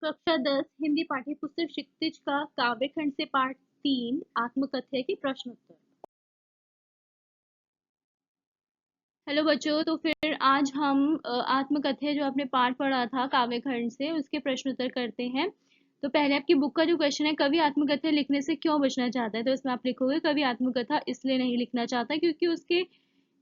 कक्षा 10 हिंदी पाठ्यपुस्तक क्षितिज का काव्यखंड से पाठ 3 आत्मकथ्य के प्रश्न उत्तर। हेलो बच्चों, तो फिर आज हम आत्मकथ्य जो आपने पाठ पढ़ा था काव्यखंड से उसके प्रश्न उत्तर करते हैं। तो पहले आपकी बुक का जो क्वेश्चन है, कवि आत्मकथ्य लिखने से क्यों बचना चाहता है, तो इसमें आप लिखोगे कवि आत्मकथा इसलिए नहीं लिखना चाहता क्योंकि उसके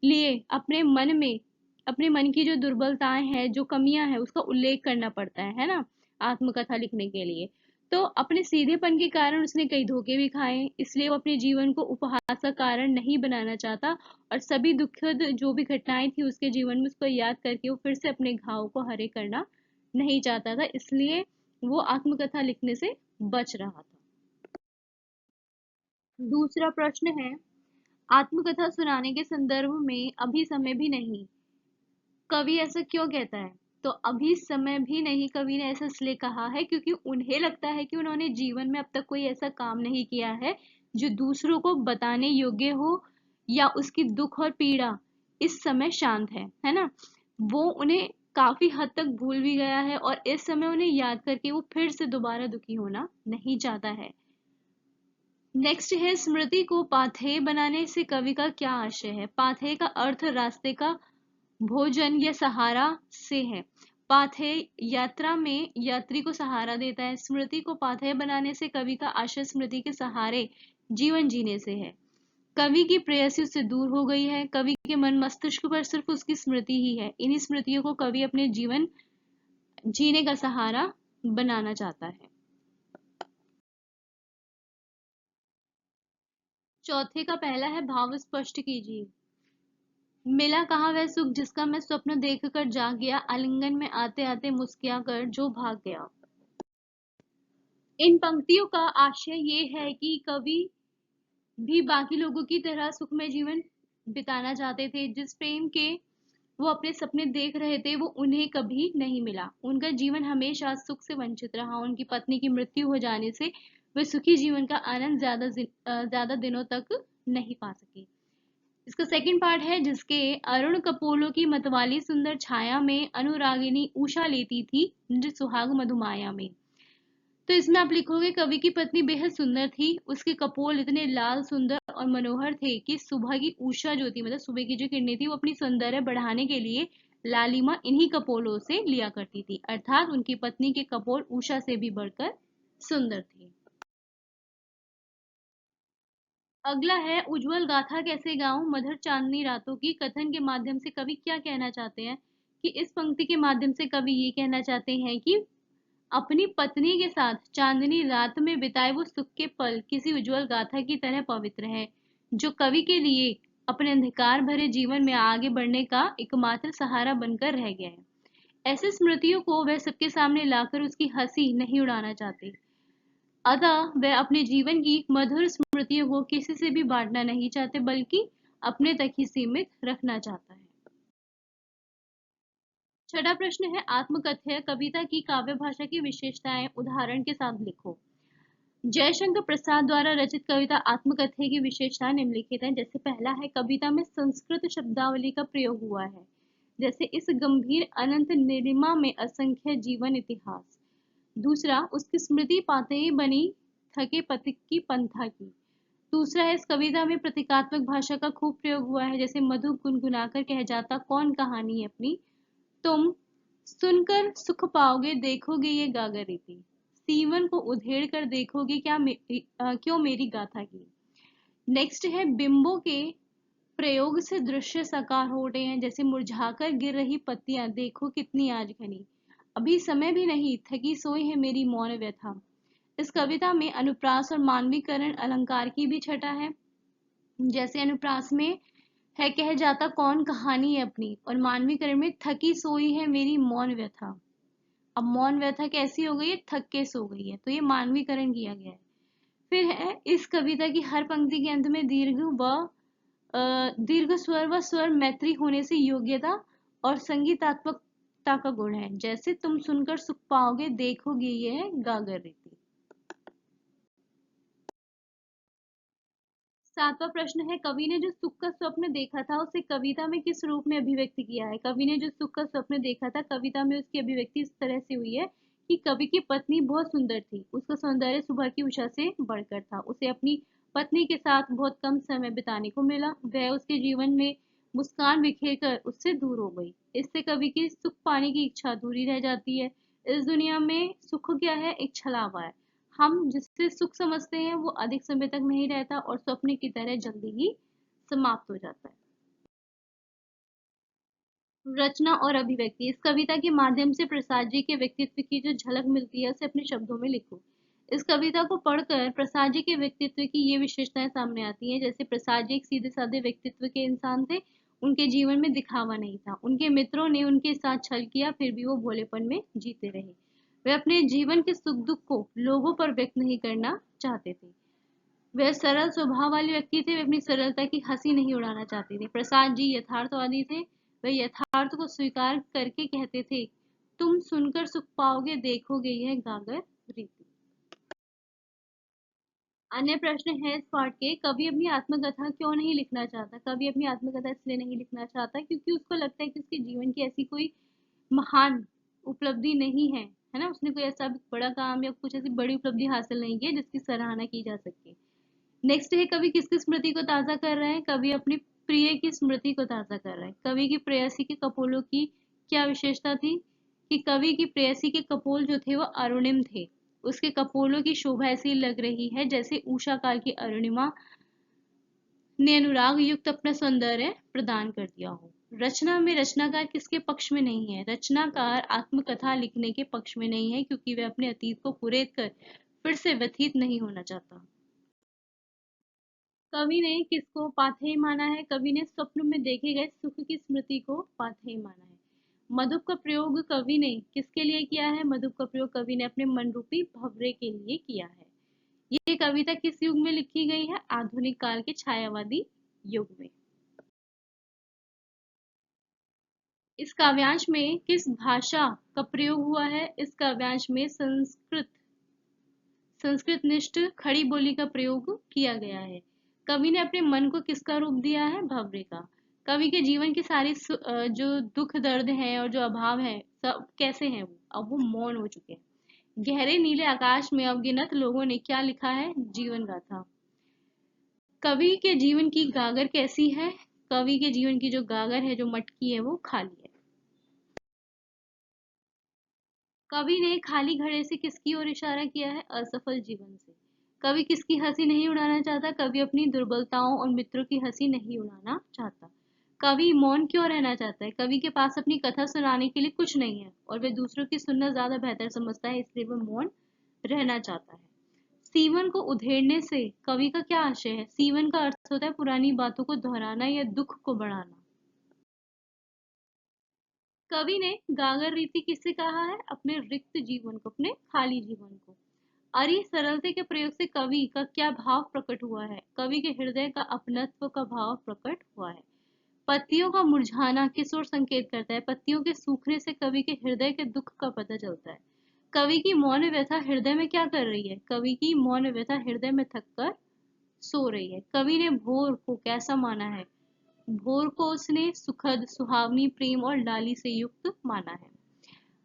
लिए अपने मन की जो दुर्बलताएं हैं, जो कमियां हैं, उसका उल्लेख करना पड़ता है ना, आत्मकथा लिखने के लिए। तो अपने सीधेपन के कारण उसने कई धोखे भी खाए, इसलिए वो अपने जीवन को उपहास का कारण नहीं बनाना चाहता और सभी दुखद जो भी घटनाएं थी उसके जीवन में उसको याद करके वो फिर से अपने घाव को हरे करना नहीं चाहता था, इसलिए वो आत्मकथा लिखने से बच रहा था। दूसरा प्रश्न है, आत्मकथा सुनाने के संदर्भ में अभी समय भी नहीं, कवि ऐसा क्यों कहता है? तो अभी समय भी नहीं कवि ने ऐसा इसलिए कहा है क्योंकि उन्हें लगता है कि उन्होंने जीवन में अब तक कोई ऐसा काम नहीं किया है जो दूसरों को बताने योग्य हो, या उसकी दुख और पीड़ा इस समय शांत है ना। वो उन्हें काफी हद तक भूल भी गया है और इस समय उन्हें याद करके वो फिर से दोबारा दुखी होना नहीं चाहता है। नेक्स्ट है, स्मृति को पाथेय बनाने से कवि का क्या आशय है? पाथेय का अर्थ रास्ते का भोजन या सहारा से है। पाथेय यात्रा में यात्री को सहारा देता है। स्मृति को पाथेय बनाने से कवि का आशय स्मृति के सहारे जीवन जीने से है। कवि की प्रेयसी उससे दूर हो गई है, कवि के मन मस्तिष्क पर सिर्फ उसकी स्मृति ही है। इन्हीं स्मृतियों को कवि अपने जीवन जीने का सहारा बनाना चाहता है। चौथे का पहला है, भाव स्पष्ट कीजिए। मिला कहाँ वह सुख जिसका मैं स्वप्न देखकर जाग गया, आलिंगन में आते आते मुस्किया कर जो भाग गया। इन पंक्तियों का आशय ये है कि कवि भी बाकी लोगों की तरह सुखमय जीवन बिताना चाहते थे। जिस प्रेम के वो अपने सपने देख रहे थे वो उन्हें कभी नहीं मिला। उनका जीवन हमेशा सुख से वंचित रहा। उनकी पत्नी की मृत्यु हो जाने से वे सुखी जीवन का आनंद ज्यादा दिनों तक नहीं पा सके। इसका सेकंड पार्ट है, जिसके अरुण कपोलों की मतवाली सुंदर छाया में अनुरागिनी उषा लेती थी निज सुहाग मधुमाया में। तो इसमें आप लिखोगे, कवि की पत्नी बेहद सुंदर थी, उसके कपोल इतने लाल सुंदर और मनोहर थे कि सुबह की उषा जो थी, मतलब सुबह की जो किरणें थी, वो अपनी सौंदर्य बढ़ाने के लिए लालिमा इन्हीं कपोलों से लिया करती थी, अर्थात उनकी पत्नी के कपोल उषा से भी बढ़कर सुंदर थे। अगला है, उज्जवल गाथा कैसे गाऊं मधुर चांदनी रातों की। कथन के माध्यम से कवि क्या कहना चाहते हैं? कि इस पंक्ति के माध्यम से कवि ये कहना चाहते हैं कि अपनी पत्नी के साथ चांदनी रात में बिताए वो सुख के पल किसी उज्जवल गाथा की तरह पवित्र है, जो कवि के लिए अपने अंधकार भरे जीवन में आगे बढ़ने का एकमात्र सहारा बनकर रह गया है। ऐसे स्मृतियों को वह सबके सामने लाकर उसकी हंसी नहीं उड़ाना चाहते, अतः वह अपने जीवन की मधुर स्मृतियों को किसी से भी बांटना नहीं चाहते, बल्कि अपने तक ही सीमित रखना चाहता है। छठा प्रश्न है, आत्मकथ्य कविता की काव्य भाषा की विशेषताएं उदाहरण के साथ लिखो। जयशंकर प्रसाद द्वारा रचित कविता आत्मकथ्य की विशेषताएं निम्नलिखित हैं। जैसे पहला है, कविता में संस्कृत शब्दावली का प्रयोग हुआ है। जैसे इस गंभीर अनंत नीलिमा में असंख्य जीवन इतिहास। दूसरा, उसकी स्मृति पाथेय बनी थके पथिक की पंथा की। दूसरा है, इस कविता में प्रतीकात्मक भाषा का खूब प्रयोग हुआ है। जैसे मधु गुनगुनाकर कह जाता कौन कहानी अपनी, तुम सुनकर सुख पाओगे देखोगे ये गागर रीति, सीवन को उधेड़ कर देखोगे क्यों मेरी गाथा की। नेक्स्ट है, बिंबों के प्रयोग से दृश्य साकार हो रहे हैं। जैसे मुरझाकर गिर रही पत्तियां देखो कितनी आज घनी, अभी समय भी नहीं थकी सोई है मेरी मौन व्यथा। इस कविता में अनुप्रास और मानवीकरण अलंकार की भी छटा है। जैसे अनुप्रास में है कह जाता कौन कहानी है अपनी, और मानवीकरण में थकी सोई है मेरी मौन व्यथा। अब मौन व्यथा कैसी हो गई है? थक के सो गई है, तो ये मानवीकरण किया गया है। फिर है, इस कविता की हर पंक्ति के अंत में दीर्घ स्वर व स्वर मैत्री होने से योग्यता और संगीतात्मकता का गुण है। जैसे तुम सुनकर सुख पाओगे देखोगे ये है गागर रीति। सातवां प्रश्न है, कवि ने जो सुख का स्वप्न देखा था उसे कविता में किस रूप में अभिव्यक्त किया है? कवि ने जो सुख का स्वप्न देखा था कविता में उसकी अभिव्यक्ति इस तरह से हुई है कि कवि की पत्नी बहुत सुंदर थी। उसका सौंदर्य सुबह की उषा से बढ़कर था। उसे अपनी पत्नी के साथ बहुत कम समय बिताने को मिला। वह उसके जीवन में मुस्कान बिखेर कर उससे दूर हो गई। इससे कवि की सुख पाने की इच्छा अधूरी रह जाती है। इस दुनिया में सुख क्या है? एक छलावा है। हम जिससे सुख समझते हैं वो अधिक समय तक नहीं रहता और स्वप्न की तरह जल्दी ही समाप्त हो जाता है। रचना और अभिव्यक्ति। इस कविता के माध्यम से प्रसाद जी के व्यक्तित्व की जो झलक मिलती है उसे अपने शब्दों में लिखो। इस कविता को पढ़कर प्रसाद जी के व्यक्तित्व की ये विशेषताएं सामने आती हैं। जैसे प्रसाद जी एक सीधे साधे व्यक्तित्व के इंसान थे। उनके जीवन में दिखावा नहीं था। उनके मित्रों ने उनके साथ छल किया, फिर भी वो भोलेपन में जीते रहे। वे अपने जीवन के सुख दुख को लोगों पर व्यक्त नहीं करना चाहते थे। वह सरल स्वभाव वाले व्यक्ति थे। वे अपनी सरलता की हंसी नहीं उड़ाना चाहते थे। प्रसाद जी यथार्थवादी थे। वे यथार्थ को स्वीकार करके कहते थे, तुम सुनकर सुख पाओगे, देखोगे यह गागर रीति। अन्य प्रश्न है इस पाठ के, कवि अपनी आत्मकथा क्यों नहीं लिखना चाहता? कवि अपनी आत्मकथा इसलिए नहीं लिखना चाहता क्योंकि उसको लगता है कि उसके जीवन की ऐसी कोई महान उपलब्धि नहीं है ना? उसने कोई ऐसा बड़ा काम या कुछ ऐसी बड़ी उपलब्धि हासिल नहीं की है जिसकी सराहना की जा सके। नेक्स्ट है, कवि किसकी स्मृति को ताज़ा कर रहे हैं? कवि अपनी प्रिय की स्मृति को ताज़ा कर रहे हैं। कवि की प्रेयसी के कपोलों की क्या विशेषता थी? कि कवि की प्रेयसी के कपोल जो थे वो अरुणिम थे। उसके कपोलों की शोभा ऐसी लग रही है जैसे उषा काल की अरुणिमा ने अनुराग युक्त अपना सौंदर्य प्रदान कर दिया हो। रचना में रचनाकार किसके पक्ष में नहीं है? रचनाकार आत्मकथा लिखने के पक्ष में नहीं है क्योंकि वह अपने अतीत को कुरेद कर फिर से व्यथित नहीं होना चाहता। कवि ने किसको पाथेय माना है? कवि ने स्वप्न में देखे गए सुख की स्मृति को पाथेय माना है। मधुप का प्रयोग कवि ने किसके लिए किया है? मधुप का प्रयोग कवि ने अपने मनरूपी भंवरे के लिए किया है। ये कविता किस युग में लिखी गई है? आधुनिक काल के छायावादी युग में। इस काव्यांश में किस भाषा का प्रयोग हुआ है? इस काव्यांश में संस्कृतनिष्ठ खड़ी बोली का प्रयोग किया गया है। कवि ने अपने मन को किसका रूप दिया है? भंवरे का। कवि के जीवन की सारी जो दुख दर्द है और जो अभाव है सब कैसे हैं? वो अब वो मौन हो चुके हैं। गहरे नीले आकाश में अवगिनत लोगों ने क्या लिखा है? जीवन गाथा। कवि के जीवन की गागर कैसी है? कवि के जीवन की जो गागर है, जो मटकी है, वो खाली है। कवि ने खाली घड़े से किसकी ओर इशारा किया है? असफल जीवन से। कवि किसकी हंसी नहीं उड़ाना चाहता? कवि अपनी दुर्बलताओं और मित्रों की हंसी नहीं उड़ाना चाहता। कवि मौन क्यों रहना चाहता है? कवि के पास अपनी कथा सुनाने के लिए कुछ नहीं है और वह दूसरों की सुनना ज्यादा बेहतर समझता है, इसलिए वह मौन रहना चाहता है। सीवन को उधेड़ने से कवि का क्या आशय है? सीवन का अर्थ होता है पुरानी बातों को दोहराना या दुख को बढ़ाना। कवि ने गागर रीति किससे कहा है? अपने रिक्त जीवन को, अपने खाली जीवन को। अरि सरलते के प्रयोग से कवि का क्या भाव प्रकट हुआ है? कवि के हृदय का अपनत्व का भाव प्रकट हुआ है। पत्तियों का मुरझाना किस ओर संकेत करता है? पत्तियों के सूखने से कवि के हृदय के दुख का पता चलता है। कवि की मौन व्यथा हृदय में क्या कर रही है? कवि की मौन व्यथा हृदय में थक कर सो रही है। कवि ने भोर को कैसा माना है? भोर को उसने सुखद, सुहावनी, प्रेम और लाली से युक्त माना है।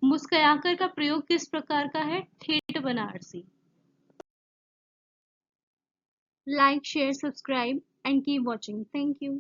मुस्कयाकर का प्रयोग किस प्रकार का है? ठेठ Banarasi. Like, share, subscribe and keep watching. Thank you.